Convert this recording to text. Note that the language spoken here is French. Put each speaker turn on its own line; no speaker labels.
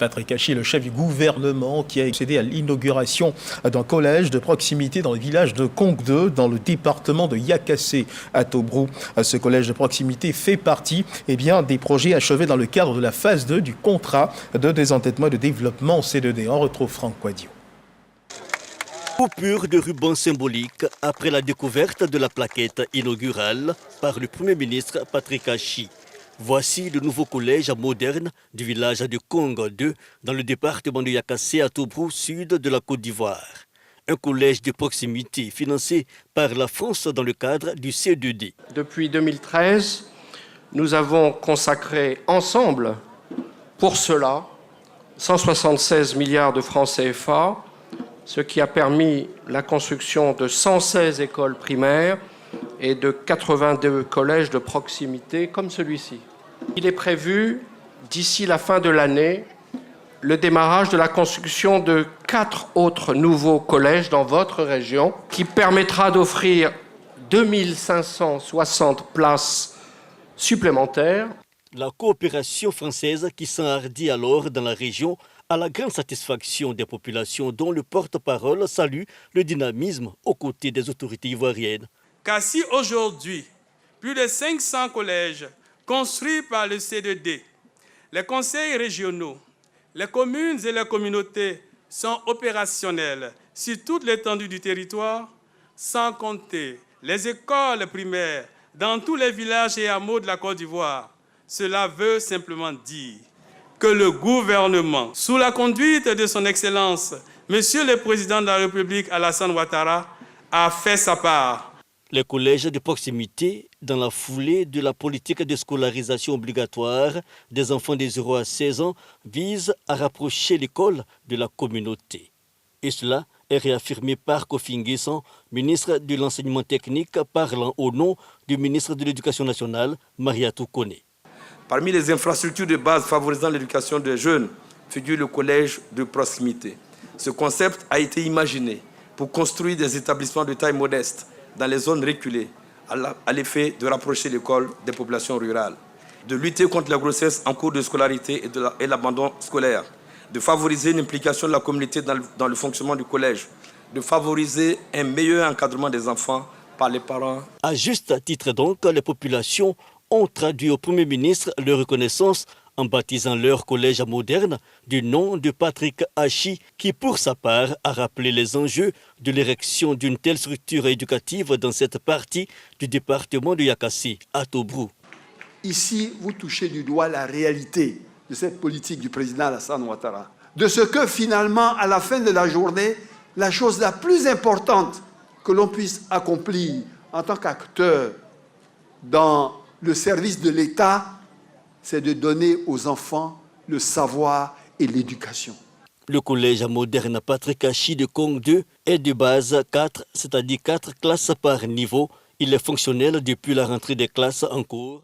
Patrick Hachi, le chef du gouvernement, qui a accédé à l'inauguration d'un collège de proximité dans le village de Kongde, dans le département de Yakassé à Tobrout. Ce collège de proximité fait partie des projets achevés dans le cadre de la phase 2 du contrat de désendettement et de développement C2D. On retrouve Franck Quadio.
Coupure de ruban symbolique après la découverte de la plaquette inaugurale par le Premier ministre Patrick Hachi. Voici le nouveau collège moderne du village de Kongde 2 dans le département de Yakassé à Tobrout, sud de la Côte d'Ivoire. Un collège de proximité financé par la France dans le cadre du C2D.
Depuis 2013, nous avons consacré ensemble pour cela 176 milliards de francs CFA, ce qui a permis la construction de 116 écoles primaires et de 82 collèges de proximité comme celui-ci. Il est prévu, d'ici la fin de l'année, le démarrage de la construction de 4 autres nouveaux collèges dans votre région, qui permettra d'offrir 2560 places supplémentaires.
La coopération française qui s'enhardit alors dans la région à la grande satisfaction des populations dont le porte-parole salue le dynamisme aux côtés des autorités ivoiriennes.
Car si aujourd'hui, plus de 500 collèges construits par le C2D, les conseils régionaux, les communes et les communautés sont opérationnels sur toute l'étendue du territoire, sans compter les écoles primaires dans tous les villages et hameaux de la Côte d'Ivoire, cela veut simplement dire que le gouvernement, sous la conduite de son Excellence, Monsieur le Président de la République Alassane Ouattara, a fait sa part.
Les collèges de proximité, dans la foulée de la politique de scolarisation obligatoire des enfants de 0 à 16 ans, visent à rapprocher l'école de la communauté. Et cela est réaffirmé par Kofi Nguessan, ministre de l'Enseignement technique, parlant au nom du ministre de l'Éducation nationale, Mariatou Kone.
Parmi les infrastructures de base favorisant l'éducation des jeunes figure le collège de proximité. Ce concept a été imaginé pour construire des établissements de taille modeste dans les zones reculées, à l'effet de rapprocher l'école des populations rurales, de lutter contre la grossesse en cours de scolarité et l'abandon scolaire, de favoriser une implication de la communauté dans le fonctionnement du collège, de favoriser un meilleur encadrement des enfants par les parents.
À juste titre donc, les populations ont traduit au Premier ministre leur reconnaissance en baptisant leur collège moderne du nom de Patrick Hachi, qui pour sa part a rappelé les enjeux de l'érection d'une telle structure éducative dans cette partie du département de Yakassé à Tobrout.
Ici, vous touchez du doigt la réalité de cette politique du président Alassane Ouattara, de ce que finalement, à la fin de la journée, la chose la plus importante que l'on puisse accomplir en tant qu'acteur dans le service de l'État, c'est de donner aux enfants le savoir et l'éducation.
Le collège moderne Patrick Hachi de Kongde 2 est de base 4, c'est-à-dire 4 classes par niveau. Il est fonctionnel depuis la rentrée des classes en cours.